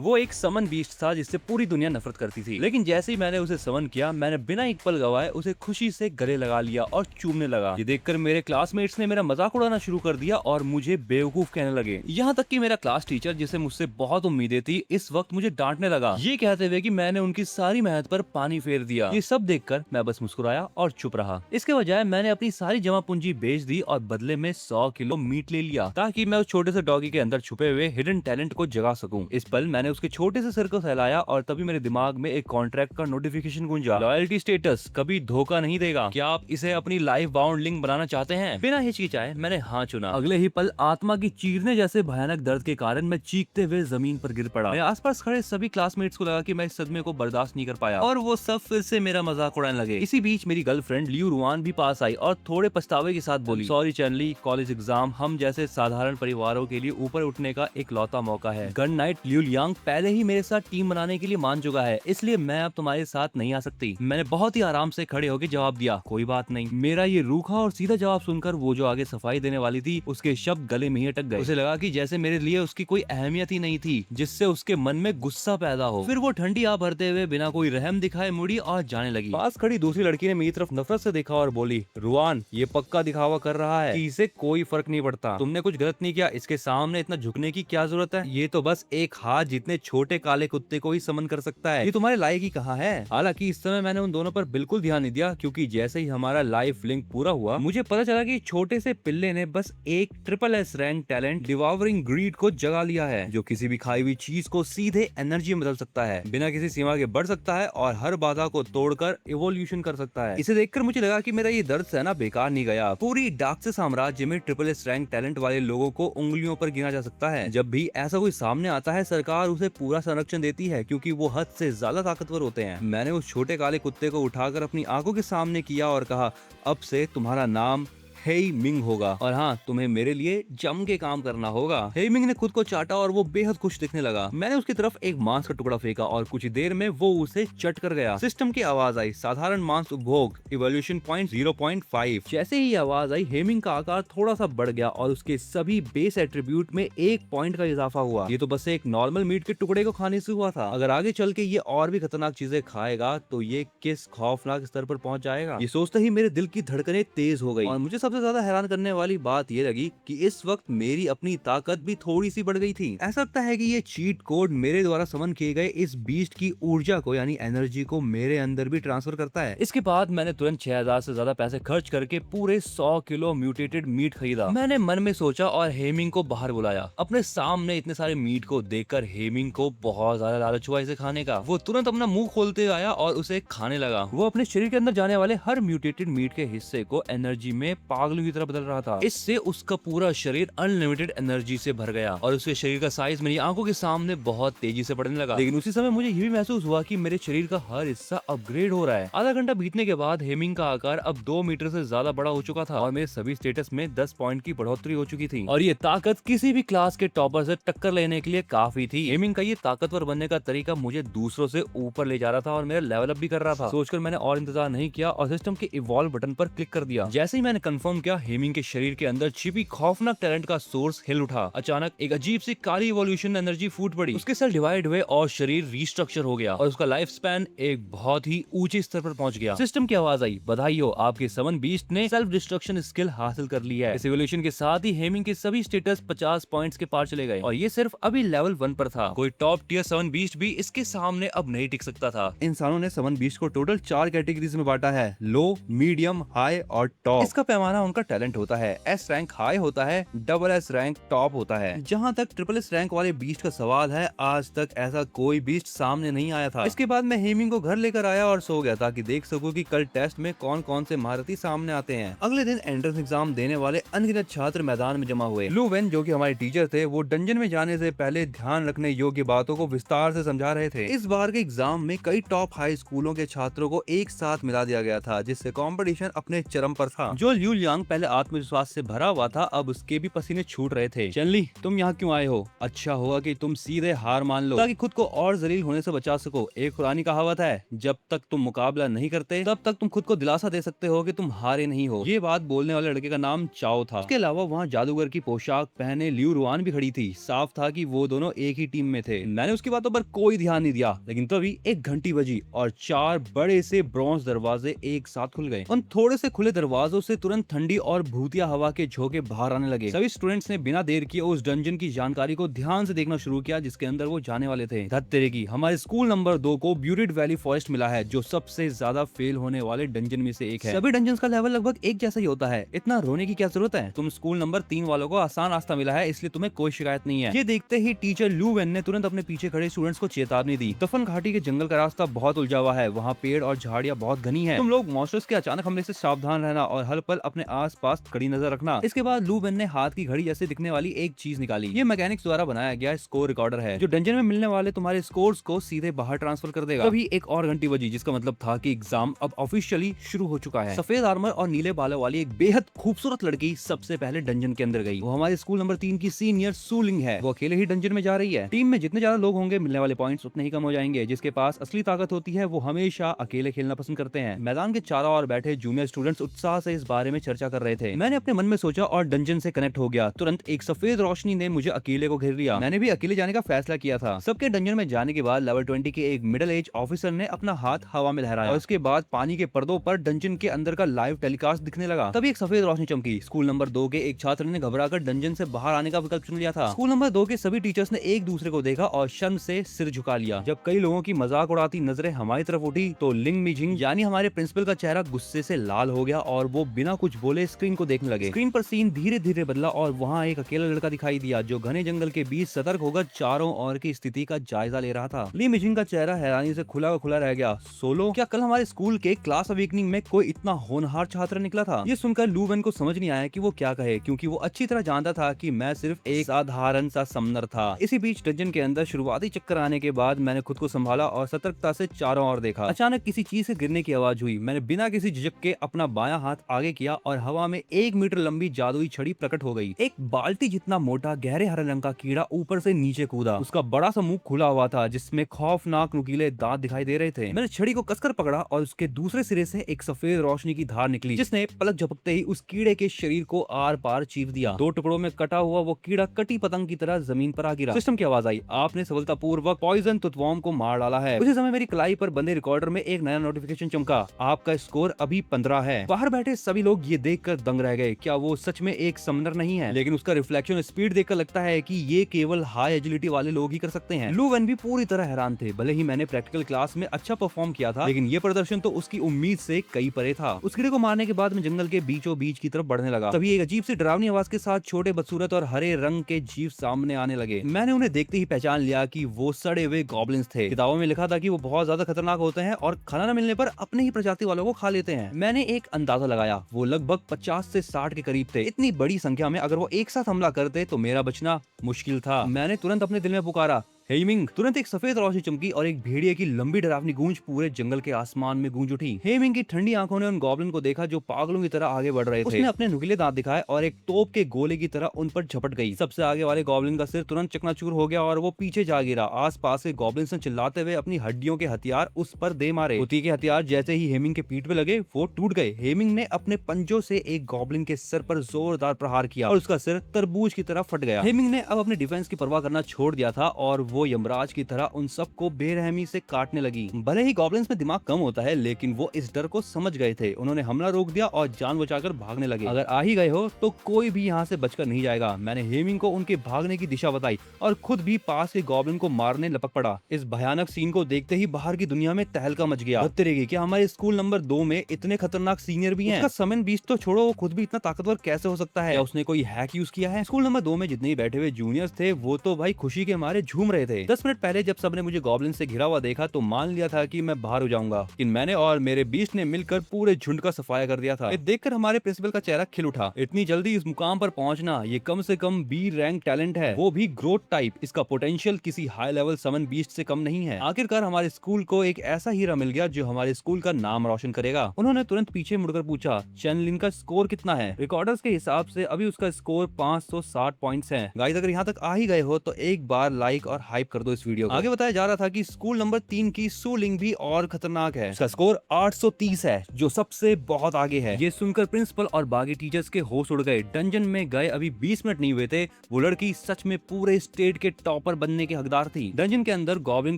वो एक समन बीस्ट था जिससे पूरी दुनिया नफरत करती थी, लेकिन जैसे ही मैंने उसे समन किया, मैंने बिना एक पल गवाए उसे खुशी से गले लगा लिया और चूमने लगा। ये देखकर मेरे क्लासमेट्स ने मेरा मजाक उड़ाना शुरू कर दिया और मुझे बेवकूफ कहने लगे। यहाँ तक कि मेरा क्लास टीचर, जिसे मुझसे बहुत उम्मीदें थी, इस वक्त मुझे डांटने लगा, ये कहते हुए कि मैंने उनकी सारी मेहनत पर पानी फेर दिया। ये सब देखकर मैं बस मुस्कुराया और चुप रहा। इसके बजाय मैंने अपनी सारी जमा पूंजी बेच दी और बदले में 100 किलो मीट ले लिया, ताकि मैं उस छोटे से डॉगी के अंदर छुपे हुए हिडन टैलेंट को जगा सकूं। इस पल मैंने उसके छोटे से सिर को सहलाया और तभी मेरे दिमाग में एक कॉन्ट्रैक्ट का नोटिफिकेशन गूंजा। लॉयल्टी स्टेटस कभी धोखा नहीं देगा, क्या आप इसे अपनी लाइफ बाउंड लिंक बनाना चाहते हैं? बिना हिचकिचाए मैंने हाँ चुना। अगले ही पल आत्मा की चीरने जैसे भयानक दर्द के कारण मैं चीखते हुए जमीन पर गिर पड़ा। मेरे आसपास खड़े सभी क्लासमेट्स को लगा कि मैं इस सदमे को बर्दाश्त नहीं कर पाया और वो सब फिर से मेरा मजाक उड़ाने लगे। इसी बीच मेरी गर्लफ्रेंड लियू रुआन भी पास आई और थोड़े पछतावे के साथ बोली, सॉरी चैनली, कॉलेज एग्जाम हम जैसे साधारण परिवारों के लिए ऊपर उठने का एक लौता मौका है। गन नाइट लियू लियांग पहले ही मेरे साथ टीम बनाने के लिए मान चुका है, इसलिए मैं अब तुम्हारे साथ नहीं आ सकती। मैंने बहुत ही आराम से खड़े होकर जवाब दिया, कोई बात नहीं। मेरा ये रूखा और सीधा जवाब सुनकर वो जो आगे सफाई देने वाली थी, उसके शब्द गले में ही अटक गए। उसे लगा कि जैसे मेरे लिए उसकी कोई अहमियत ही नहीं थी, जिससे उसके मन में गुस्सा पैदा हो। फिर वो ठंडी आ भरते हुए बिना कोई रहम दिखाए मुड़ी और जाने लगी। पास खड़ी दूसरी लड़की ने मेरी तरफ नफरत से देखा और बोली, रुआन ये पक्का दिखावा कर रहा है कि इसे कोई फर्क नहीं पड़ता। तुमने कुछ गलत नहीं किया, इसके सामने इतना झुकने की क्या जरूरत है? ये तो बस एक हाथ जितने छोटे काले कुत्ते को ही समन कर सकता है, ये तुम्हारे लायक ही कहाँ है? हालांकि इस समय मैंने उन दोनों पर बिल्कुल ध्यान नहीं दिया, क्योंकि जैसे ही हमारा लाइफ लिंक पूरा हुआ, मुझे पता चला कि छोटे से पिल्ले ने बस एक SSS रैंक टैलेंट डिवावरिंग ग्रीड को जगा लिया है, जो किसी भी खाई हुई चीज को सीधे एनर्जी में बदल सकता है, बिना किसी सीमा के बढ़ सकता है और हर बाधा को तोड़कर इवोल्यूशन कर सकता है। इसे देखकर मुझे लगा कि मेरा ये दर्द सहना बेकार नहीं गया। पूरी डार्क साम्राज्य में SSS रैंक टैलेंट वाले लोगों को उंगलियों पर गिना जा सकता है। जब भी ऐसा कोई सामने आता है, सरकार उसे पूरा संरक्षण देती है, क्योंकि वो हद से ज्यादा ताकतवर होते हैं। मैंने उस छोटे काले कुत्ते को उठाकर अपनी आंखों के सामने किया और कहा, अब से तुम्हारा नाम हेई मिंग होगा और हाँ, तुम्हें मेरे लिए जम के काम करना होगा। हेई मिंग ने खुद को चाटा और वो बेहद खुश दिखने लगा। मैंने उसकी तरफ एक मांस का टुकड़ा फेंका और कुछ ही देर में वो उसे चट कर गया। सिस्टम की आवाज आई, साधारण मांस उपभोग, इवोल्यूशन पॉइंट 0.5। जैसे ही आवाज आई, हेमिंग का आकार थोड़ा सा बढ़ गया और उसके सभी बेस एट्रीब्यूट में 1 पॉइंट का इजाफा हुआ। ये तो बस एक नॉर्मल मीट के टुकड़े को खाने से हुआ था। अगर आगे चल के ये और भी खतरनाक चीजें खाएगा तो ये किस खौफनाक स्तर पर पहुंच जाएगा। ये सोचते ही मेरे दिल की धड़कनें तेज हो गई और मुझे सबसे ज्यादा हैरान करने वाली बात ये लगी कि इस वक्त मेरी अपनी ताकत भी थोड़ी सी बढ़ गई थी। ऐसा लगता है कि ये चीट कोड मेरे द्वारा समन किए गए इस बीस्ट की ऊर्जा को, यानी एनर्जी को, मेरे अंदर भी ट्रांसफर करता है। इसके बाद मैंने तुरंत 6000 से ज्यादा पैसे खर्च करके पूरे 100 किलो म्यूटेटेड मीट खरीदा। मैंने मन में सोचा और हेमिंग को बाहर बुलाया। अपने सामने इतने सारे मीट को देखकर हेमिंग को बहुत ज्यादा लालच हुआ इसे खाने का। वो तुरंत अपना मुंह खोलते आया और उसे खाने लगा। वो अपने शरीर के अंदर जाने वाले हर म्यूटेटेड मीट के हिस्से को एनर्जी में पागलों की तरह बदल रहा था। इससे उसका पूरा शरीर अनलिमिटेड एनर्जी से भर गया और उसके शरीर का साइज मेरी आंखों के सामने बहुत तेजी से बढ़ने लगा। लेकिन उसी समय मुझे ये भी महसूस हुआ कि मेरे शरीर का हर हिस्सा अपग्रेड हो रहा है। आधा घंटा बीतने के बाद हेमिंग का आकार अब 2 मीटर से ज्यादा बड़ा हो चुका था और मेरे सभी स्टेटस में 10 पॉइंट की बढ़ोतरी हो चुकी थी और ये ताकत किसी भी क्लास के टॉपर से टक्कर लेने के लिए काफी थी। हेमिंग का ये ताकतवर बनने का तरीका मुझे दूसरों से ऊपर ले जा रहा था और मेरा लेवल अप भी कर रहा था। सोचकर मैंने और इंतजार नहीं किया और सिस्टम के इवॉल्व बटन पर क्लिक कर दिया। जैसे ही मैंने कंफर्म किया, हेमिंग के शरीर के अंदर छिपी खौफनाक टैलेंट का सोर्स हिल उठा। अचानक एक अजीब सी काली इवोल्यूशन एनर्जी फूट पड़ी। उसके सेल डिवाइड हुए और शरीर रीस्ट्रक्चर हो गया और उसका लाइफ स्पैन एक बहुत ही ऊंचे स्तर पर पहुंच गया। सिस्टम की आवाज आई, बधाई हो, आपके समन बीस्ट ने सेल्फ डिस्ट्रक्शन स्किल हासिल कर ली है। इस इवोल्यूशन के साथ ही हेमिंग के सभी स्टेटस 50 पॉइंट्स के पार चले गए और ये सिर्फ अभी लेवल 1 पर था। कोई टॉप टियर समन बीस्ट भी इसके सामने अब नहीं टिक सकता था। इंसानों ने समन बीस्ट को टोटल 4 कैटेगरीज में बांटा है, लो, मीडियम, हाई और टॉप। इसका पैमाना उनका टैलेंट होता है। एस रैंक हाई होता है, SSS रैंक टॉप होता है। जहाँ तक SSS रैंक वाले बीस्ट का सवाल है, आज तक ऐसा कोई बीस्ट सामने नहीं आया था। इसके बाद मैं हेमिंग को घर लेकर आया और सो गया ताकि देख सकूं कि कल टेस्ट में कौन कौन से महारथी सामने आते हैं। अगले दिन एंट्रेंस एग्जाम देने वाले अनगिनत छात्र मैदान में जमा हुए। लू वेन, जो कि हमारे टीचर थे, वो डंजन में जाने से पहले ध्यान रखने योग्य बातों को विस्तार से समझा रहे थे। इस बार के एग्जाम में कई टॉप हाई स्कूलों के छात्रों को एक साथ मिला दिया गया था, जिससे कंपटीशन अपने चरम पर था। जो ल्यू यांग पहले आत्मविश्वास से भरा हुआ था, अब उसके भी पसीने छूट रहे थे। चैनली, तुम यहाँ क्यों आए हो? अच्छा होगा कि तुम सीधे हार मान लो ताकि खुद को और जलील होने से बचा सको। एक पुरानी कहावत है, जब तक तुम मुकाबला नहीं करते तब तक तुम खुद को दिलासा दे सकते हो कि तुम हारे नहीं हो। ये बात बोलने वाले लड़के का नाम चाओ था। इसके अलावा वहाँ जादूगर की पोशाक पहने लियू रुआन भी खड़ी थी। साफ था कि वो दोनों एक ही टीम में थे। मैंने उसकी बातों पर कोई ध्यान नहीं दिया, लेकिन तभी एक घंटी बजी और 4 बड़े से ब्रॉन्ज दरवाजे एक साथ खुल गए। उन थोड़े से खुले दरवाजों से तुरंत ठंडी और भूतिया हवा के झोंके बाहर आने लगे। सभी स्टूडेंट्स ने बिना देर किए उस डंजन की जानकारी को ध्यान से देखना शुरू किया जिसके अंदर वो जाने वाले थे। धत्तेरे की, हमारे स्कूल नंबर 2 को ब्यूरिड वैली फॉरेस्ट मिला है, जो सबसे ज्यादा फेल होने वाले डंजन में से एक है। सभी डंजन का लेवल लगभग एक जैसा ही होता है। इतना रोने की क्या जरूरत है? तुम स्कूल नंबर 3 वालों को आसान रास्ता मिला है, इसलिए तुम्हें कोई शिकायत नहीं है। ये देखते ही टीचर लू वेन ने तुरंत अपने पीछे खड़े स्टूडेंट्स को चेतावनी दी। दफन घाटी के जंगल का रास्ता बहुत उलझा हुआ है, वहाँ पेड़ और झाड़ियाँ बहुत घनी है। तुम लोग मॉन्स्टर्स के अचानक हमले से सावधान रहना और हर पल अपने आस पास कड़ी नजर रखना। इसके बाद लू वेन ने हाथ की घड़ी जैसे दिखने वाली एक चीज निकाली। ये मैकेनिक्स द्वारा बनाया गया स्कोर रिकॉर्डर है, जो डंजन में मिलने वाले तुम्हारे स्कोर्स को सीधे बाहर ट्रांसफर कर देगा। तभी एक और घंटी बजी, जिसका मतलब था कि एग्जाम अब ऑफिशियली शुरू हो चुका है। सफेद आर्मर और नीले बालों वाली एक बेहद खूबसूरत लड़की सबसे पहले डंजन के अंदर गई। वो हमारे स्कूल नंबर 3 की सीनियर सूलिंग है। वो अकेले ही डंजन में जा रही है। टीम में जितने ज्यादा लोग होंगे, मिलने वाले पॉइंट्स उतने ही कम हो जाएंगे। जिसके पास असली ताकत होती है वो हमेशा अकेले खेलना पसंद करते हैं। मैदान के चारों ओर बैठे जूनियर स्टूडेंट्स उत्साह से इस बारे में चर्चा कर रहे थे। मैंने अपने मन में सोचा और डंजन से कनेक्ट हो गया। तुरंत एक सफेद रोशनी ने मुझे अकेले को घेर लिया। मैंने भी अकेले जाने का फैसला किया था। सबके डंजन में जाने के बाद लेवल 20 के एक मिडिल एज ऑफिसर ने अपना हाथ हवा में लहराया और उसके बाद पानी के पर्दों पर डंजन के अंदर का लाइव टेलीकास्ट दिखने लगा। तभी एक सफेद रोशनी चमकी। स्कूल नंबर 2 के एक छात्र ने घबराकर डंजन से बाहर आने का विकल्प चुन लिया था। स्कूल नंबर 2 के सभी टीचर्स ने एक दूसरे को देखा और शर्म से सिर झुका लिया। जब कई लोगों की मजाक उड़ाती नजरें हमारी तरफ उठी तो लिंग मिजिंग यानी हमारे प्रिंसिपल का चेहरा गुस्से से लाल हो गया और वो बिना कुछ बोले स्क्रीन को देखने लगे। स्क्रीन पर सीन धीरे धीरे बदला और वहाँ एक अकेला लड़का दिखाई दिया जो घने जंगल के बीच सतर्क होकर चारों ओर की स्थिति का जायजा ले रहा था। ली मिजिंग का चेहरा हैरानी से खुला खुला रह गया। सोलो, क्या कल हमारे स्कूल के क्लास अवेकनिंग में कोई इतना होनहार छात्र निकला था? ये सुनकर लू वेन को समझ नहीं आया कि वो क्या कहे, क्योंकि वो अच्छी तरह जानता था कि मैं सिर्फ एक साधारण सा समनर था। इसी बीच डंजन के अंदर शुरुआती चक्कर आने के बाद मैंने खुद को संभाला और सतर्कता से चारों ओर देखा। अचानक किसी चीज से गिरने की आवाज हुई। मैंने बिना किसी झिझक के अपना बायां हाथ आगे किया और हवा में 1 मीटर लंबी जादुई छड़ी प्रकट हो गई। एक बाल्टी जितना मोटा गहरे हरे रंग का कीड़ा ऊपर से नीचे कूदा। उसका बड़ा सा मुंह खुला हुआ था जिसमें खौफनाक नुकीले दांत दिखाई दे रहे थे। मैंने छड़ी को कसकर पकड़ा और उसके दूसरे सिरे से एक सफेद रोशनी की धार निकली जिसने पलक झपकते ही उस कीड़े के शरीर को आर पार चीर दिया। 2 टुकड़ों में कटा हुआ वो कीड़ा कटी पतंग की तरह जमीन पर आ गिरा। सिस्टम की आवाज आई, आपने सफलतापूर्वक पॉइजन तुतवॉर्म को मार डाला है। उसी समय मेरी कलाई पर बंदे रिकॉर्डर में एक नया नोटिफिकेशन चमका, आपका स्कोर अभी 15 है। बाहर बैठे सभी लोग ये देखकर दंग रह गए। क्या वो सच में एक समनर नहीं है? लेकिन उसका रिफ्लेक्शन स्पीड देखकर लगता है कि ये केवल हाई एजिलिटी वाले लोग ही कर सकते हैं। लू वेन भी पूरी तरह हैरान थे। भले ही मैंने प्रैक्टिकल क्लास में अच्छा परफॉर्म किया था, लेकिन ये प्रदर्शन तो उसकी उम्मीद से कई परे था। उस कीड़े को मारने के बाद मैं जंगल के बीचों बीच की तरफ बढ़ने लगा। तभी एक अजीब सी डरावनी आवाज के साथ छोटे बदसूरत और हरे रंग के जीव सामने आने लगे। मैंने उन्हें देखते ही पहचान लिया कि वो सड़े हुए गॉब्लिन्स थे। किताबों में लिखा था कि वो बहुत ज्यादा खतरनाक होते हैं और खाना न मिलने पर अपने ही प्रजाति वालों को खा लेते हैं। मैंने एक अंदाजा लगाया, वो लगभग 50 से 60 के करीब थे। इतनी बड़ी संख्या में अगर वो एक साथ हमला करते तो मेरा बचना मुश्किल था। मैंने तुरंत अपने दिल में पुकारा, हेमिंग। तुरंत एक सफेद रोशनी चमकी और एक भेड़िए की लंबी डरावनी गूंज पूरे जंगल के आसमान में गूंज उठी। हेमिंग की ठंडी आंखों ने उन गॉब्लिन को देखा जो पागलों की तरह आगे बढ़ रहे थे। उसने अपने नुकीले दांत दिखाए और एक तोप के गोले की तरह उन पर झपट गई। सबसे आगे वाले गॉब्लिन का सिर तुरंत चकनाचूर हो गया और वो पीछे जा गिरा। आसपास के गॉब्लिन्स ने चिल्लाते हुए अपनी हड्डियों के हथियार उस पर दे मारे। कुत्ते के हथियार जैसे ही हेमिंग के पीठ पे लगे वो टूट गए। हेमिंग ने अपने पंजों से एक गॉब्लिन के सर पर जोरदार प्रहार किया और उसका सिर तरबूज की तरह फट गया। हेमिंग ने अब अपने डिफेंस की परवाह करना छोड़ दिया था और वो यमराज की तरह उन सबको बेरहमी से काटने लगी। भले ही गॉब्लिन्स में दिमाग कम होता है, लेकिन वो इस डर को समझ गए थे। उन्होंने हमला रोक दिया और जान बचाकर भागने लगे। अगर आ ही गए हो तो कोई भी यहाँ से बचकर नहीं जाएगा। मैंने हेमिंग को उनके भागने की दिशा बताई और खुद भी पास के गॉब्लिन को मारने लपक पड़ा। इस भयानक सीन को देखते ही बाहर की दुनिया में तहलका मच गया। बदतरीके, क्या हमारे स्कूल नंबर 2 में इतने खतरनाक सीनियर भी हैं? उसका समन बीच तो छोड़ो, वो खुद भी इतना ताकतवर कैसे हो सकता है? क्या उसने कोई हैक यूज किया है? स्कूल नंबर 2 में जितने ही बैठे हुए जूनियर्स थे वो तो भाई खुशी के मारे झूम रहे रहे थे। 10 मिनट पहले जब सबने मुझे गॉब्लिन से घिरा हुआ देखा तो मान लिया था कि मैं बाहर हो जाऊंगा, लेकिन मैंने और मेरे बीस्ट ने मिलकर पूरे झुंड का सफाया कर दिया था। ये देखकर हमारे प्रिंसिपल का चेहरा खिल उठा। इतनी जल्दी इस मुकाम पर पहुंचना, ये कम से कम बी रैंक टैलेंट है, वो भी ग्रोथ टाइप। इसका पोटेंशियल किसी हाई लेवल समन बीस्ट से कम नहीं है। आखिरकार हमारे स्कूल को एक ऐसा हीरा मिल गया जो हमारे स्कूल का नाम रोशन करेगा। उन्होंने तुरंत पीछे मुड़कर पूछा, चैनलिन का स्कोर कितना है? रिकॉर्डर्स के हिसाब से अभी उसका स्कोर 560 पॉइंट्स है। गाइस, अगर यहाँ तक आ ही गए हो तो एक बार लाइक और हाइप कर दो इस वीडियो को। आगे बताया जा रहा था कि स्कूल नंबर 3 की सूलिंग भी और खतरनाक है। उसका स्कोर 830 है, जो सबसे बहुत आगे है। ये सुनकर प्रिंसिपल और बाकी टीचर्स के होश उड़ गए। डंजन में गए अभी 20 मिनट नहीं हुए थे, वो लड़की सच में पूरे स्टेट के टॉपर बनने के हकदार थी। डंजन के अंदर गॉब्लिन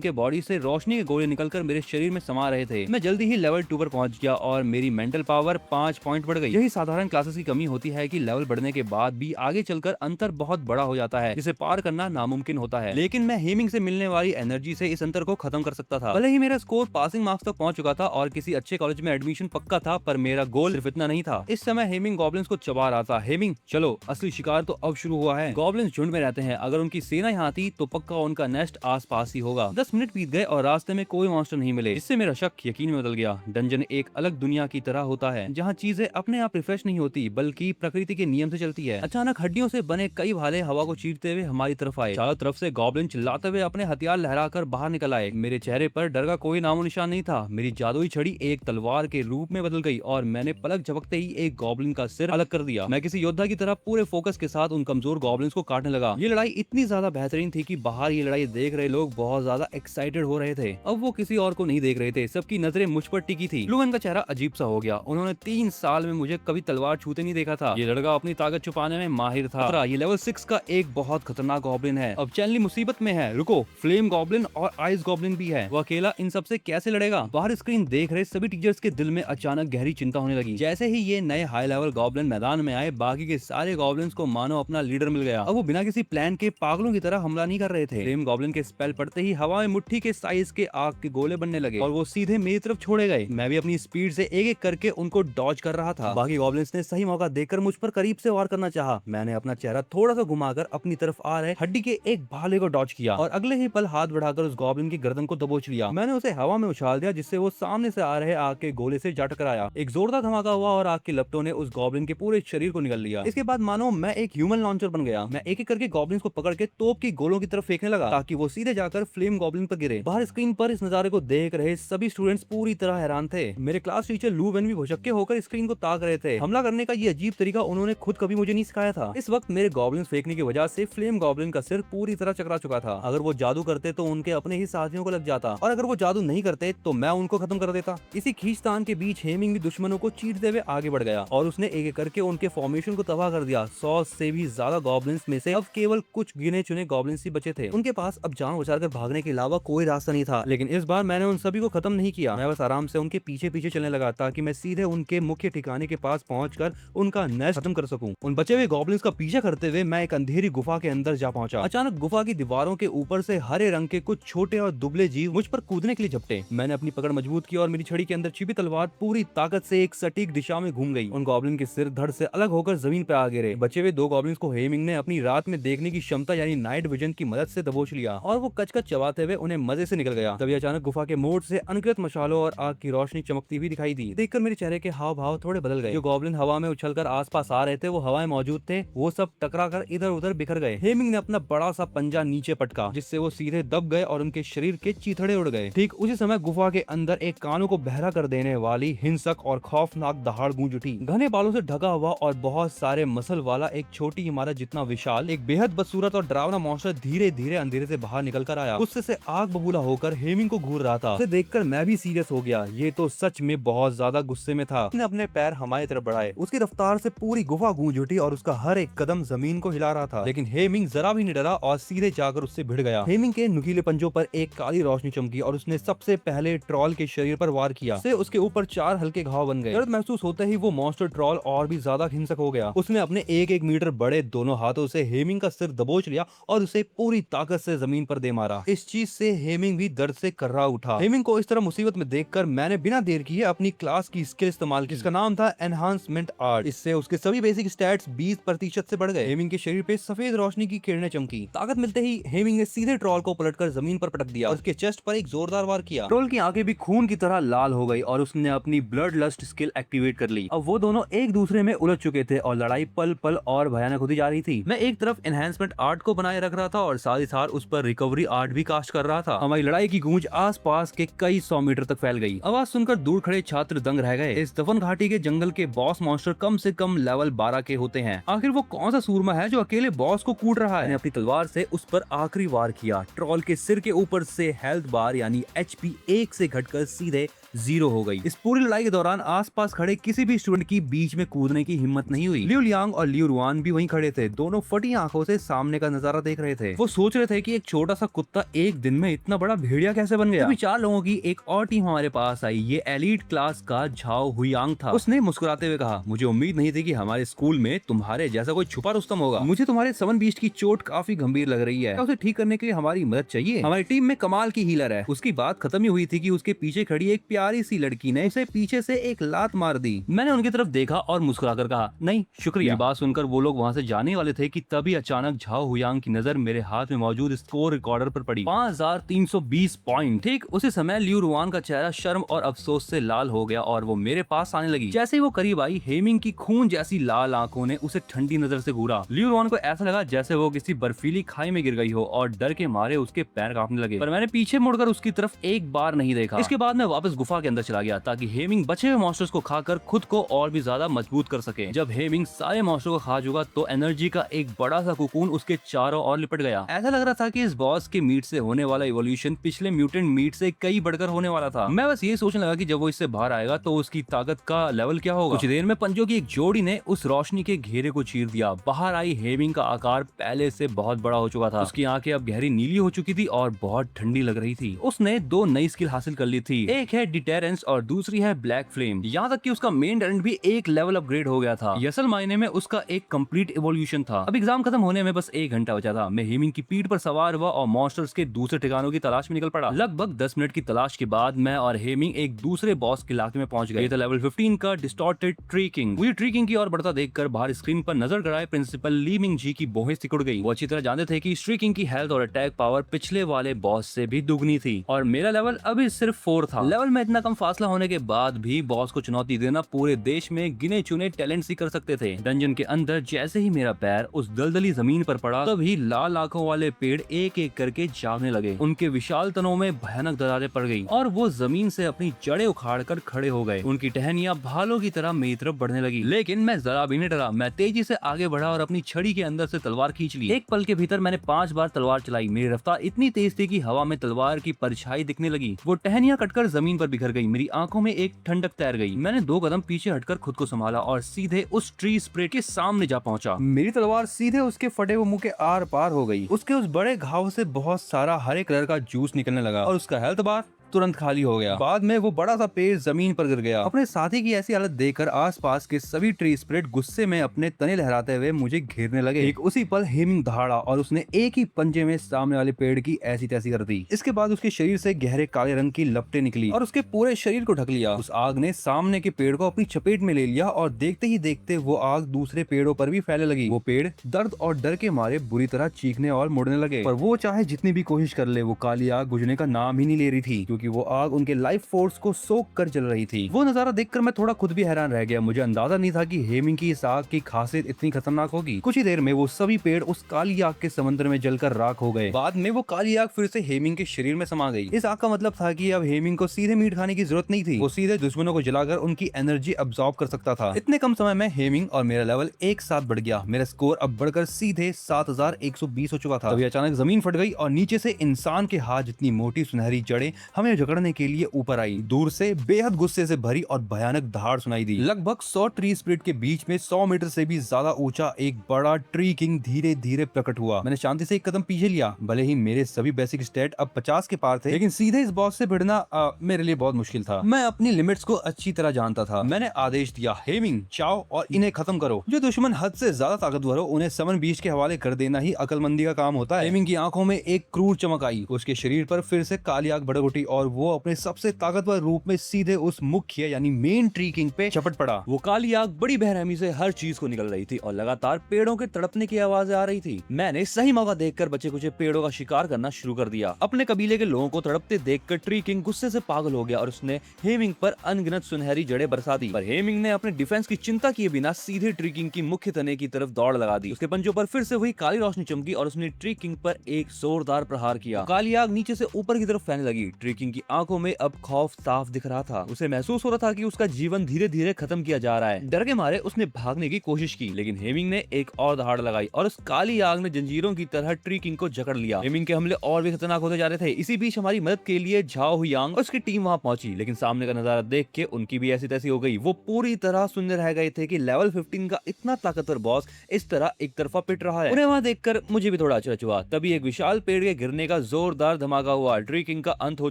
के बॉडी से रोशनी के गोले निकलकर मेरे शरीर में समा रहे थे। मैं जल्दी ही लेवल 2 पर पहुंच गया और मेरी मेंटल पावर 5 पॉइंट बढ़ गई। यही साधारण क्लासेस की कमी होती है कि लेवल बढ़ने के बाद भी आगे चलकर अंतर बहुत बड़ा हो जाता है, जिसे पार करना नामुमकिन होता है। लेकिन मैं हेमिंग से मिलने वाली एनर्जी से इस अंतर को खत्म कर सकता था। भले ही मेरा स्कोर पासिंग मार्क्स तक पहुंच चुका था और किसी अच्छे कॉलेज में एडमिशन पक्का था, पर मेरा गोल सिर्फ इतना नहीं था। इस समय हेमिंग गॉब्लिन्स को चबा रहा था। हेमिंग, चलो, असली शिकार तो अब शुरू हुआ है। गॉब्लिन्स झुंड में रहते हैं, अगर उनकी सेना यहाँ आती तो पक्का उनका नेस्ट आस पास ही होगा। 10 मिनट बीत गए और रास्ते में कोई मॉन्स्टर नहीं मिले, इससे मेरा शक यकीन में बदल गया। डंजन एक अलग दुनिया की तरह होता है, जहाँ चीजें अपने आप रिफ्रेश नहीं होती बल्कि प्रकृति के नियम से चलती है। अचानक हड्डियों से बने कई भाले हवा को चीरते हुए हमारी तरफ आए। चारों तरफ से गॉब्लिन चिल्लाते हुए अपने हथियार लहराकर बाहर निकल आए। मेरे चेहरे पर डर का कोई नामो निशान नहीं था। मेरी जादुई छड़ी एक तलवार के रूप में बदल गई और मैंने पलक झपकते ही एक गॉब्लिन का सिर अलग कर दिया। मैं किसी योद्धा की तरह पूरे फोकस के साथ उन कमजोर गॉब्लिन्स को काटने लगा। ये लड़ाई इतनी ज्यादा बेहतरीन थी कि बाहर ये लड़ाई देख रहे लोग बहुत ज्यादा एक्साइटेड हो रहे थे। अब वो किसी और को नहीं देख रहे थे, सबकी नजरें मुझ पर टिकी थी। लुवन का चेहरा अजीब सा हो गया। उन्होंने 3 साल में मुझे कभी तलवार छूते नहीं देखा था। ये लड़का अपनी ताकत छुपाने में माहिर था। ये लेवल 6 का एक बहुत खतरनाक गॉब्लिन है। अब चैनली मुसीबत में है। रुको, फ्लेम गॉब्लिन और आइस गॉब्लिन भी है। वो अकेला इन सब से कैसे लड़ेगा? बाहर स्क्रीन देख रहे सभी टीचर्स के दिल में अचानक गहरी चिंता होने लगी। जैसे ही ये नए हाई लेवल गॉब्लिन मैदान में आए, बाकी के सारे गॉब्लिन्स को मानो अपना लीडर मिल गया। अब वो बिना किसी प्लान के पागलों की तरह हमला नहीं कर रहे थे। फ्लेम गॉब्लिन के स्पेल पड़ते ही हवा में मुट्ठी के साइज के आग के गोले बनने लगे और वो सीधे मेरी तरफ छोड़े गए। मैं भी अपनी स्पीड से एक एक करके उनको डॉज कर रहा था। बाकी गॉब्लिन्स ने सही मौका देखकर मुझ पर करीब से वार करना चाहा। मैंने अपना चेहरा थोड़ा सा घुमाकर अपनी तरफ आ रहे हड्डी के एक भाले को डॉज किया और अगले ही पल हाथ बढ़ाकर उस गॉब्लिन की गर्दन को दबोच लिया। मैंने उसे हवा में उछाल दिया, जिससे वो सामने से आ रहे आग के गोले से जा टकराया। एक जोरदार धमाका हुआ और आग की लपटों ने उस गॉब्लिन के पूरे शरीर को निगल लिया। इसके बाद मानो मैं एक ह्यूमन लॉन्चर बन गया। मैं एक एक करके गॉब्लिन्स को पकड़ के तोप की गोलों की तरफ फेंकने लगा ताकि वो सीधे जाकर फ्लेम गॉब्लिन पर गिरे। बाहर स्क्रीन पर इस नजारे को देख रहे सभी स्टूडेंट्स पूरी तरह हैरान थे। मेरे क्लास टीचर लू वेन भी भौचक्के होकर स्क्रीन को ताक रहे थे। हमला करने का ये अजीब तरीका उन्होंने खुद कभी मुझे नहीं सिखाया था। इस वक्त मेरे गॉब्लिन्स फेंकने की वजह से फ्लेम गॉब्लिन का सिर पूरी तरह चकरा चुका था। अगर वो जादू करते तो उनके अपने ही साथियों को लग जाता, और अगर वो जादू नहीं करते तो मैं उनको खत्म कर देता। इसी खींचतान के बीच हेमिंग भी दुश्मनों को चीरते हुए आगे बढ़ गया और उसने एक एक करके उनके फॉर्मेशन को तबाह कर दिया। 100 से भी ज्यादा गॉब्लिन्स में से अब केवल कुछ गिने चुने गॉब्लिन्स ही बचे थे। उनके पास अब जान बचाकर भागने के अलावा कोई रास्ता नहीं था। लेकिन इस बार मैंने उन सभी को खत्म नहीं किया। मैं बस आराम से उनके पीछे पीछे चलने लगा ताकि मैं सीधे उनके मुख्य ठिकाने के पास पहुंचकर उनका नेस्ट खत्म कर सकूं। उन बचे हुए गॉब्लिन्स का पीछा करते हुए मैं एक अंधेरी गुफा के अंदर जा पहुंचा। अचानक गुफा की दीवारों के ऊपर से हरे रंग के कुछ छोटे और दुबले जीव मुझ पर कूदने के लिए झपटे। मैंने अपनी पकड़ मजबूत की और मेरी छड़ी के अंदर छिपी तलवार पूरी ताकत से एक सटीक दिशा में घूम गई। उन गॉब्लिन के सिर धड़ से अलग होकर जमीन पर आ गिरे। बचे हुए 2 गॉब्लिन्स को हेमिंग ने अपनी रात में देखने की क्षमता यानी नाइट विजन की मदद से दबोच लिया और वो कच-कच चबाते हुए उन्हें मजे से निकल गया। तभी अचानक गुफा के मोड़ से अनगिनत मशालों और आग की रोशनी चमकती हुई दिखाई दी। देखकर मेरे चेहरे के हाव भाव थोड़े बदल गए। जो गॉब्लिन हवा में उछलकर आसपास आ रहे थे वो हवा में मौजूद थे, वो सब टकरा कर इधर उधर बिखर गए। हेमिंग ने अपना बड़ा सा पंजा नीचे पटका, जिससे वो सीधे दब गए और उनके शरीर के चीथड़े उड़ गए। ठीक उसी समय गुफा के अंदर एक कानों को बहरा कर देने वाली हिंसक और खौफनाक दहाड़ गूंज उठी। घने बालों से ढका हुआ और बहुत सारे मसल वाला एक छोटी इमारत जितना विशाल, एक बेहद बदसूरत और डरावना मॉन्स्टर धीरे धीरे अंधेरे से बाहर निकल कर आया। गुस्से से आग बबूला होकर हेमिंग को घूर रहा था। उसे देखकर मैं भी सीरियस हो गया। ये तो सच में बहुत ज्यादा गुस्से में था। उसने अपने पैर हमारी तरफ बढ़ाए। उसकी रफ्तार से पूरी गुफा गूंज उठी और उसका हर एक कदम जमीन को हिला रहा था। लेकिन हेमिंग जरा भी नहीं डरा और सीधे जाकर उससे भिड़ गया। हेमिंग के नुकीले पंजों पर एक काली रोशनी चमकी और उसने सबसे पहले ट्रॉल के शरीर पर वार किया। उसके ऊपर 4 हल्के घाव बन गए। दर्द महसूस होते ही वो मॉन्स्टर ट्रॉल और भी ज्यादा हिंसक हो गया। उसने अपने 1-1 मीटर बड़े दोनों हाथों से हेमिंग का सिर दबोच लिया और उसे पूरी ताकत से जमीन पर दे मारा। इस चीज से हेमिंग भी दर्द से कर्रा उठा। हेमिंग को इस तरह मुसीबत में देखकर मैंने बिना देर किए अपनी क्लास की स्किल इस्तेमाल की, जिसका नाम था एनहांसमेंट आर्ट। इससे उसके सभी बेसिक स्टैट्स 20% से बढ़ गए। हेमिंग के शरीर पे सफेद रोशनी की किरणें चमकी। ताकत मिलते ही हेमिंग हेमिंग ने सीधे ट्रॉल को पलटकर जमीन पर पटक दिया और उसके चेस्ट पर एक जोरदार वार किया। ट्रॉल की आंखें भी खून की तरह लाल हो गई और उसने अपनी ब्लड लस्ट स्किल एक्टिवेट कर ली। अब वो दोनों एक दूसरे में उलझ चुके थे और लड़ाई पल पल और भयानक होती जा रही थी। मैं एक तरफ एनहेंसमेंट आर्ट को बनाए रख रहा था और साथ ही साथ उस पर रिकवरी आर्ट भी कास्ट कर रहा था। हमारी लड़ाई की गूंज आसपास के कई 100 मीटर तक फैल गई। आवाज सुनकर दूर खड़े छात्र दंग रह गए। इस दफन घाटी के जंगल के बॉस मॉन्स्टर कम से कम लेवल 12 के होते हैं। आखिर वो कौन सा सूरमा है जो अकेले बॉस को कूट रहा है? मैंने अपनी तलवार से उस पर आखिरी वार किया। ट्रॉल के सिर के ऊपर से हेल्थ बार यानी HP 1 से घटकर सीधे 0 हो गई। इस पूरी लड़ाई के दौरान आसपास खड़े किसी भी स्टूडेंट की बीच में कूदने की हिम्मत नहीं हुई। लिu लियांग और लिu रुआन भी वहीं खड़े थे। दोनों फटी आंखों से सामने का नजारा देख रहे थे। वो सोच रहे थे कि एक छोटा सा कुत्ता एक दिन में इतना बड़ा भेड़िया कैसे बन गया। तभी 4 लोगों की एक और टीम हमारे पास आई। ये एलीट क्लास का झाओ हुयांग था। उसने मुस्कुराते हुए कहा, मुझे उम्मीद नहीं थी कि हमारे स्कूल में तुम्हारे जैसा कोई छुपा रुस्तम होगा। मुझे तुम्हारे समन बीस्ट की चोट काफी गंभीर लग रही है। उसे ठीक करने के लिए हमारी मदद चाहिए। हमारी टीम में कमाल की हीलर है। उसकी बात खत्म ही हुई थी कि उसके पीछे खड़ी एक प्यारी सी लड़की ने उसे पीछे से एक लात मार दी। मैंने उनकी तरफ देखा और मुस्कुराकर कहा, नहीं शुक्रिया। बात सुनकर वो लोग वहाँ से जाने वाले थे कि तभी अचानक झाओ हुयांग की नजर मेरे हाथ में मौजूद स्कोर रिकॉर्डर पर पड़ी। 5320 पॉइंट। ठीक उसी समय लिu रुआन का चेहरा शर्म और अफसोस से लाल हो गया और वो मेरे पास आने लगी। जैसे ही वो करीब आई, हेमिंग की खून जैसी लाल आंखों ने उसे ठंडी नजर से घूरा। लिu रुआन को ऐसा लगा जैसे वो किसी बर्फीली खाई में गिर गई हो और डर के मारे उसके पैर कांपने लगे। पर मैंने पीछे मुड़कर उसकी तरफ एक बार नहीं देखा। इसके बाद मैं वापस गुफा के अंदर चला गया ताकि हेमिंग बचे हुए मॉन्स्टर्स को खाकर खुद को और भी ज्यादा मजबूत कर सके। जब हेमिंग सारे मॉन्स्टर को खा चुका तो एनर्जी का एक बड़ा सा कुकून उसके चारों ओर लिपट गया। ऐसा लग रहा था कि इस बॉस के मीट से होने वाला इवोल्यूशन पिछले म्यूटेंट मीट से कई बढ़कर होने वाला था। मैं बस ये सोचने लगा कि जब वो इससे बाहर आएगा तो उसकी ताकत का लेवल क्या होगा। कुछ देर में पंजों की एक जोड़ी ने उस रोशनी के घेरे को चीर दिया। बाहर आई हेमिंग का आकार पहले से बहुत बड़ा हो चुका था। उसकी आंखें अब गहरी नीली हो चुकी थी और बहुत ठंडी लग रही थी। उसने 2 नई स्किल हासिल कर ली थी। एक है डिटेरेंस और दूसरी है ब्लैक फ्लेम। यहाँ तक कि उसका मेन टैलेंट भी एक लेवल अपग्रेड हो गया था। असल मायने में उसका एक कंप्लीट इवोल्यूशन था। अब एग्जाम खत्म होने में बस 1 घंटा बचा था। मैं हेमिंग की पीठ पर सवार हुआ और मॉन्स्टर्स के दूसरे ठिकानों की तलाश में निकल पड़ा। लगभग 10 मिनट की तलाश के बाद मैं और हेमिंग एक दूसरे बॉस के इलाके में पहुंच गए। ये था लेवल 15 का डिस्टॉर्टेड ट्री किंग। मुझे ट्री किंग की ओर बढ़ता देखकर बाहर स्क्रीन पर नजर गड़ाए प्रिंसिपल ली मिंग जी की भौहें सिकुड़ गई। वो अच्छी तरह जानते थे कि ट्री किंग की हेल्थ और अटैक पावर पिछले वाले बॉस से भी दुगनी थी और मेरा लेवल अभी सिर्फ 4 था। लेवल में इतना कम फासला होने के बाद भी बॉस को चुनौती देना पूरे देश में गिने चुने टैलेंट्स ही कर सकते थे। डंजन के अंदर जैसे ही मेरा पैर उस दलदली जमीन पर पड़ा तभी लाल आंखों वाले पेड़ एक एक करके जागने लगे। उनके विशाल तनों में भयानक दरारें पड़ गई और वो जमीन से अपनी जड़ें उखाड़ कर खड़े हो गए। उनकी टहनियां भालों की तरह मेरी तरफ बढ़ने लगी। लेकिन मैं जरा भी नहीं डरा। मैं तेजी से आगे बढ़ा और अपनी छड़ी के अंदर से तलवार खींच ली। एक पल के भीतर मैंने 5 बार तलवार चलाई। मेरी रफ्तार इतनी तेज थी कि हवा में तलवार की परछाई दिखने लगी। वो टहनियां कटकर जमीन पर बिखर गई। मेरी आंखों में एक ठंडक तैर गई। मैंने 2 कदम पीछे हटकर खुद को संभाला और सीधे उस ट्री स्प्रेड के सामने जा पहुंचा। मेरी तलवार सीधे उसके फटे हुए मुंह के आर पार हो गई। उसके उस बड़े घाव से बहुत सारा हरे कलर का जूस निकलने लगा और उसका हेल्थ बार तुरंत खाली हो गया। बाद में वो बड़ा सा पेड़ जमीन पर गिर गया। अपने साथी की ऐसी हालत देखकर आसपास के सभी ट्री स्प्रेड गुस्से में अपने तने लहराते हुए मुझे घेरने लगे। एक उसी पल हेमिंग दहाड़ा और उसने एक ही पंजे में सामने वाले पेड़ की ऐसी तैसी कर दी। इसके बाद उसके शरीर से गहरे काले रंग की लपटें निकली और उसके पूरे शरीर को ढक लिया। उस आग ने सामने के पेड़ को अपनी चपेट में ले लिया और देखते ही देखते वो आग दूसरे पेड़ों पर भी फैलने लगी। वो पेड़ दर्द और डर के मारे बुरी तरह चीखने और मुड़ने लगे, पर वो चाहे जितनी भी कोशिश कर ले वो काली आग बुझने का नाम ही नहीं ले रही थी, क्योंकि वो आग उनके लाइफ फोर्स को सोख कर जल रही थी। वो नजारा देखकर मैं थोड़ा खुद भी हैरान रह गया। मुझे अंदाजा नहीं था कि हेमिंग की इस आग की खासियत इतनी खतरनाक होगी। कुछ ही देर में वो सभी पेड़ उस काली आग के समंदर में जलकर राख हो गए। बाद में वो काली आग फिर से हेमिंग के शरीर में समा गई। इस आग का मतलब था कि अब हेमिंग को सीधे मीट खाने की जरूरत नहीं थी। वो सीधे दुश्मनों को जलाकर उनकी एनर्जी अब्सॉर्ब कर सकता था। इतने कम समय में हेमिंग और मेरा लेवल एक साथ बढ़ गया। मेरा स्कोर अब बढ़कर सीधे 7120 हो चुका था। तभी अचानक जमीन फट गई और नीचे से इंसान के हाथ जितनी मोटी सुनहरी जड़ें हमें जकड़ने के लिए ऊपर आई। दूर से बेहद गुस्से से भरी और भयानक दहाड़ सुनाई दी। लगभग 100 ट्री स्प्लिट के बीच में 100 मीटर से भी ज्यादा ऊंचा एक बड़ा ट्री किंग धीरे धीरे प्रकट हुआ। मैंने शांति से एक कदम पीछे लिया। भले ही मेरे सभी बेसिक स्टेट अब 50 के पार थे, लेकिन सीधे इस बॉस से भिड़ना मेरे लिए बहुत मुश्किल था। मैं अपनी लिमिट्स को अच्छी तरह जानता था। मैंने आदेश दिया, हेमिंग जाओ और इन्हें खत्म करो। जो दुश्मन हद से ज्यादा ताकतवर हो उन्हें समन बीच के हवाले कर देना ही अकलमंदी का काम होता है। हेमिंग की आंखों में एक क्रूर चमक आई। उसके शरीर पर फिर से काली आग भड़क उठी और वो अपने सबसे ताकतवर रूप में सीधे उस मुख्य यानी मेन ट्री किंग पे झपट पड़ा। वो काली आग बड़ी बेरहमी से हर चीज को निकल रही थी और लगातार पेड़ों के तड़पने की आवाजें आ रही थी। मैंने सही मौका देखकर बचे कुछ पेड़ों का शिकार करना शुरू कर दिया। अपने कबीले के लोगों को तड़पते देखकर ट्री किंग गुस्से से पागल हो गया और उसने हेमिंग पर अनगिनत सुनहरी जड़ें बरसा दी। पर हेमिंग ने अपने डिफेंस की चिंता किए बिना सीधे ट्री किंग की मुख्य तने की तरफ दौड़ लगा दी। उसके पंजों पर फिर से वही काली रोशनी चमकी और उसने ट्री किंग पर एक जोरदार प्रहार किया। काली आग नीचे से ऊपर की तरफ फैलने लगी। ट्री किंग की आंखों में अब खौफ साफ दिख रहा था। उसे महसूस हो रहा था कि उसका जीवन धीरे धीरे खत्म किया जा रहा है। डर के मारे उसने भागने की कोशिश की, लेकिन हेमिंग ने एक और दहाड़ लगाई और उस काली आग ने जंजीरों की तरह ट्री किंग को जकड़ लिया। हेमिंग के हमले और भी खतरनाक होते जा रहे थे। इसी बीच हमारी मदद के लिए झाओ हुयांग और उसकी टीम वहां पहुंची, लेकिन सामने का नजारा देख के उनकी भी ऐसी तैसी हो गई। वो पूरी तरह शून्य रह गए थे कि लेवल 15 का इतना ताकतवर बॉस इस तरह एक तरफा पिट रहा है। उन्हें वहां देखकर मुझे भी थोड़ा अचरज हुआ। तभी एक विशाल पेड़ के गिरने का जोरदार धमाका हुआ। ट्री किंग का अंत हो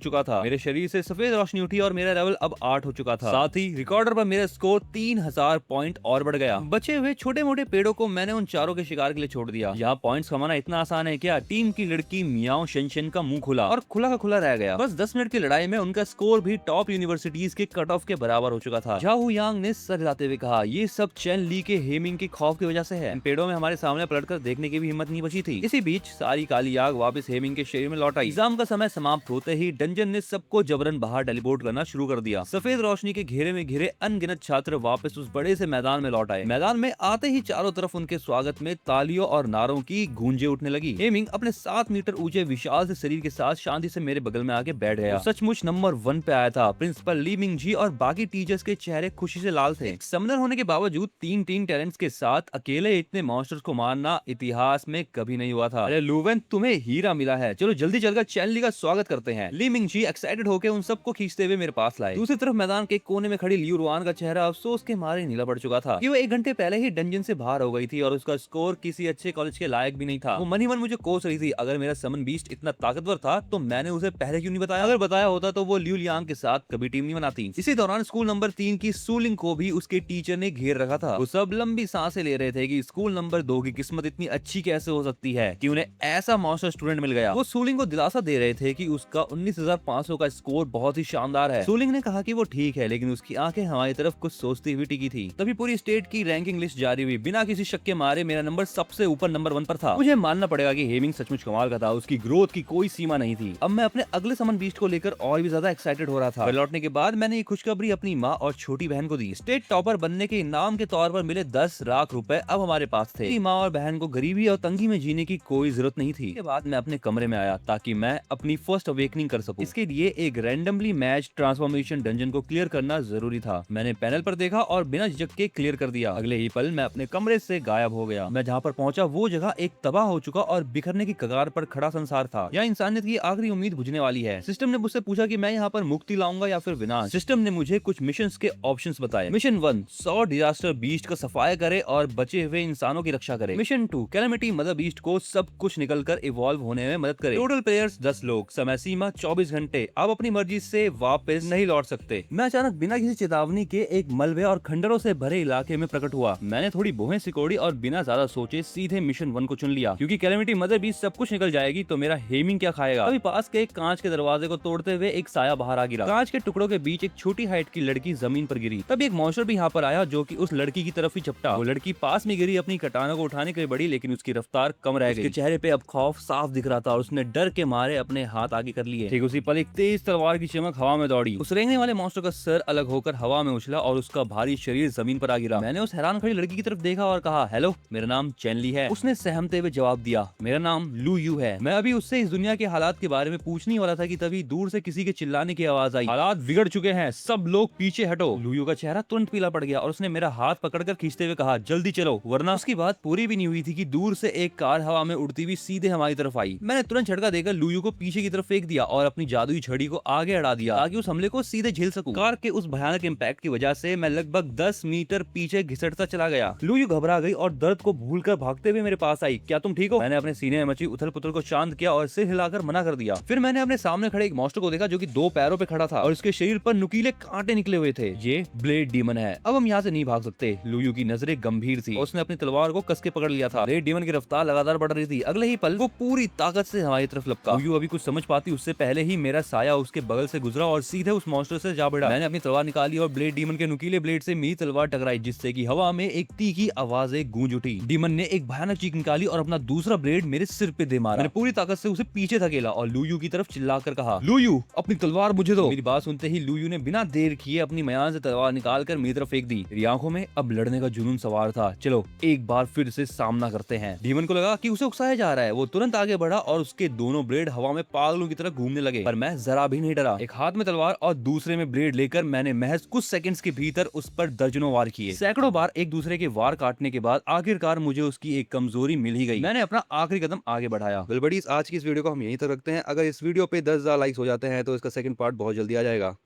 चुका था। मेरे शरीर से सफेद रोशनी उठी और मेरा लेवल अब 8 हो चुका था। साथ ही रिकॉर्डर पर मेरा स्कोर 3000 पॉइंट और बढ़ गया। बचे हुए छोटे मोटे पेड़ों को मैंने उन चारों के शिकार के लिए छोड़ दिया। यहाँ पॉइंट्स कमाना इतना आसान है क्या? टीम की लड़की मियाओ शेनशेन का मुंह खुला और खुला का खुला रह गया। बस 10 मिनट की लड़ाई में उनका स्कोर भी टॉप यूनिवर्सिटीज के कट ऑफ के बराबर हो चुका था। झाओ यांग ने सर हिलाते हुए कहा, ये सब चेन ली के हेमिंग के खौफ की वजह से है। पेड़ों में हमारे सामने पलटकर देखने की भी हिम्मत नहीं बची थी। इसी बीच सारी काली आग वापस हेमिंग के शरीर में लौट आई। एग्जाम का समय समाप्त होते ही डंजन ने सबको जबरन बाहर टेलीपोर्ट करना शुरू कर दिया। सफेद रोशनी के घेरे में घिरे अनगिनत छात्र वापस उस बड़े से मैदान में लौट आए। मैदान में आते ही चारों तरफ उनके स्वागत में तालियों और नारों की गूंजें उठने लगी। हेमिंग अपने 7 मीटर ऊंचे विशाल से शरीर के साथ शांति से मेरे बगल में आके बैठ गया। सचमुच नंबर 1 पे आया था। प्रिंसिपल ली मिंग जी और बाकी टीचर्स के चेहरे खुशी से लाल थे। समनर होने के बावजूद 3 टैलेंट्स के साथ अकेले इतने मॉन्स्टर्स को मारना इतिहास में कभी नहीं हुआ था। अरे लुवेन, तुम्हें हीरा मिला है। चलो जल्दी चलकर चैन ली का स्वागत करते हैं। ली मिंग जी एक्साइटेड होकर उन सबको खींचते हुए मेरे पास लाए। दूसरी तरफ मैदान के कोने में खड़ी लियू रुआन का चेहरा अफसोस के मारे नीला पड़ चुका था कि वो 1 घंटे पहले ही डंजन से बाहर हो गई थी और उसका स्कोर किसी अच्छे कॉलेज के लायक भी नहीं था। वो मन ही मन मुझे कोस रही थी। अगर मेरा समन बीस्ट इतना ताकतवर था तो मैंने उसे पहले क्यों नहीं बताया? अगर बताया होता तो वो लियू लियांग के साथ कभी टीम नहीं बनाती। इसी दौरान स्कूल नंबर 3 की सूलिंग को भी उसके टीचर ने घेर रखा था। वो सब लंबी सांसें ले रहे थे कि स्कूल नंबर 2 की किस्मत इतनी अच्छी कैसे हो सकती है कि उन्हें ऐसा मॉन्स्टर स्टूडेंट मिल गया। वो सूलिंग को दिलासा दे रहे थे कि उसका 19,500 का स्कोर बहुत ही शानदार है। सूलिंग ने कहा कि वो ठीक है, लेकिन उसकी आंखें हमारी तरफ कुछ सोचती हुई टिकी थी। तभी पूरी स्टेट की रैंकिंग लिस्ट जारी हुई। बिना किसी शक के मारे मेरा नंबर सबसे ऊपर नंबर 1 पर था। मुझे मानना पड़ेगा कि हेमिंग सचमुच कमाल का था। उसकी ग्रोथ की कोई सीमा नहीं थी। अब मैं अपने अगले समन बीस्ट को लेकर और भी ज्यादा एक्साइटेड हो रहा था। लौटने के बाद मैंने ये खुशखबरी अपनी माँ और छोटी बहन को दी। स्टेट टॉपर बनने के इनाम के तौर पर मिले 10 लाख रुपए अब हमारे पास थे। मेरी माँ और बहन को गरीबी और तंगी में जीने की कोई जरूरत नहीं थी। इसके बाद मैं अपने कमरे में आया ताकि मैं अपनी फर्स्ट अवेकनिंग कर सकूं। इसके लिए एक रैंडमली मैच ट्रांसफॉर्मेशन डंजन को क्लियर करना जरूरी था। मैंने पैनल पर देखा और बिना झिझक के क्लियर कर दिया। अगले ही पल मैं अपने कमरे से गायब हो गया। मैं जहाँ पर पहुंचा वो जगह एक तबाह हो चुका और बिखरने की कगार पर खड़ा संसार था। यहाँ इंसानियत की आखिरी उम्मीद बुझने वाली है। सिस्टम ने मुझसे पूछा कि मैं यहाँ पर मुक्ति लाऊंगा या फिर विनाश। सिस्टम ने मुझे कुछ मिशंस के ऑप्शंस बताए। मिशन 1, 100 डिजास्टर बीस्ट का सफाया करे और बचे हुए इंसानों की रक्षा करे। मिशन 2, कैलेमिटी मदर बीस्ट को सब कुछ निकलकर इवॉल्व होने में मदद करे। टोटल प्लेयर्स 10 लोग, समय सीमा 24 घंटे। आप अपनी मर्जी से वापस नहीं लौट सकते। मैं अचानक बिना किसी चेतावनी के एक मलबे और खंडरों से भरे इलाके में प्रकट हुआ। मैंने थोड़ी भौहें सिकोड़ी और बिना ज्यादा सोचे सीधे मिशन 1 को चुन लिया, क्योंकि कैलेमिटी मदर बीस्ट सब कुछ निकल जाएगी तो मेरा हेमिंग क्या खाएगा। अभी पास के एक कांच के दरवाजे को तोड़ते हुए एक साया बाहर आ गिरा। कांच के टुकड़ों के बीच एक छोटी हाइट की लड़की जमीन पर गिरी। तब एक मॉन्स्टर भी यहाँ पर आया जो कि उस लड़की की तरफ ही चपटा। वो लड़की पास में गिरी, अपनी कटाना को उठाने के लिए बढ़ी, लेकिन उसकी रफ्तार कम रह गई। उसके चेहरे पे अब खौफ साफ दिख रहा था और उसने डर के मारे अपने हाथ आगे कर लिए। ठीक उसी पल एक तेज तलवार की चमक हवा में दौड़ी। उस रेंगने वाले मॉन्स्टर का सर अलग होकर हवा में उछला और उसका भारी शरीर जमीन पर आ गिरा। मैंने उस हैरान खड़ी लड़की की तरफ देखा और कहा, हेलो, मेरा नाम चैन ली है। उसने सहमते हुए जवाब दिया, मेरा नाम लू यू है। मैं अभी उससे इस दुनिया के हालात के बारे में पूछने वाला था कि तभी दूर से किसी के चिल्लाने की आवाज आई, हालात बिगड़ चुके हैं, सब लोग पीछे हटो। लू यू का चेहरा तुरंत पीला पड़ गया और उसने मेरा हाथ पकड़कर खींचते हुए कहा, जल्दी चलो वरना। उसकी बात पूरी भी नहीं हुई थी कि दूर से एक कार हवा में उड़ती हुई सीधे हमारी तरफ आई। मैंने तुरंत झटका देकर लू यू को पीछे की तरफ फेंक दिया और अपनी जादुई छड़ी को आगे अड़ा दिया ताकि उस हमले को सीधे झेल सकूं। कार के उस भयानक इम्पैक्ट की वजह से मैं लगभग 10 मीटर पीछे घिसटता चला गया। लू यू घबरा गई और दर्द को भूलकर भागते हुए मेरे पास आई। क्या तुम ठीक हो? मैंने अपने सीने में मची उथल पुथल को शांत किया और सिर हिलाकर मना कर दिया। फिर मैंने अपने सामने खड़े एक मॉन्स्टर को देखा जो कि 2 पैरों पे खड़ा था और उसके शरीर पर नुकीले कांटे निकले हुए थे। ये ब्लेड डीमन है। अब हम यहाँ से नहीं भाग सकते। लू यू की नजरें गंभीर थी। उसने अपनी तलवार को कस के पकड़ लिया था। ब्लेड डीमन की रफ्तार लगातार बढ़ रही थी। अगले ही पल वो पूरी ताकत से हमारी तरफ लपका। लू यू अभी कुछ समझ पाती उससे पहले ही मेरे मेरा साया उसके बगल से गुजरा और सीधे उस मॉन्स्टर से जा भिड़ा। मैंने अपनी तलवार निकाली और ब्लेड डीमन के नुकीले ब्लेड से मेरी तलवार टकराई, जिससे कि हवा में एक तीखी आवाजें गूंज उठी। डीमन ने एक भयानक चीख निकाली और अपना दूसरा ब्लेड मेरे सिर पे दे मारा। मैंने पूरी ताकत से उसे पीछे धकेला और लुयू की तरफ चिल्लाकर कहा, लुयू अपनी तलवार मुझे दो। मेरी बात सुनते ही लुयू ने बिना देर किए अपनी मयान से तलवार निकालकर मेरी तरफ फेंक दी। मेरी आंखों में अब लड़ने का जुनून सवार था। चलो एक बार फिर से सामना करते हैं। डीमन को लगा कि उसे उकसाया जा रहा है। वो तुरंत आगे बढ़ा और उसके दोनों ब्लेड हवा में पागलों की तरह घूमने लगे, पर मैं जरा भी नहीं डरा। एक हाथ में तलवार और दूसरे में ब्लेड लेकर मैंने महज कुछ सेकंड्स के भीतर उस पर दर्जनों वार किए। सैकड़ों बार एक दूसरे के वार काटने के बाद आखिरकार मुझे उसकी एक कमजोरी मिल ही गई। मैंने अपना आखिरी कदम आगे बढ़ाया। वेल बडीज, आज की इस वीडियो को हम यहीं तक रखते हैं। अगर इस वीडियो पे 10,000 लाइक्स हो जाते हैं तो इसका सेकंड पार्ट बहुत जल्दी आ जाएगा।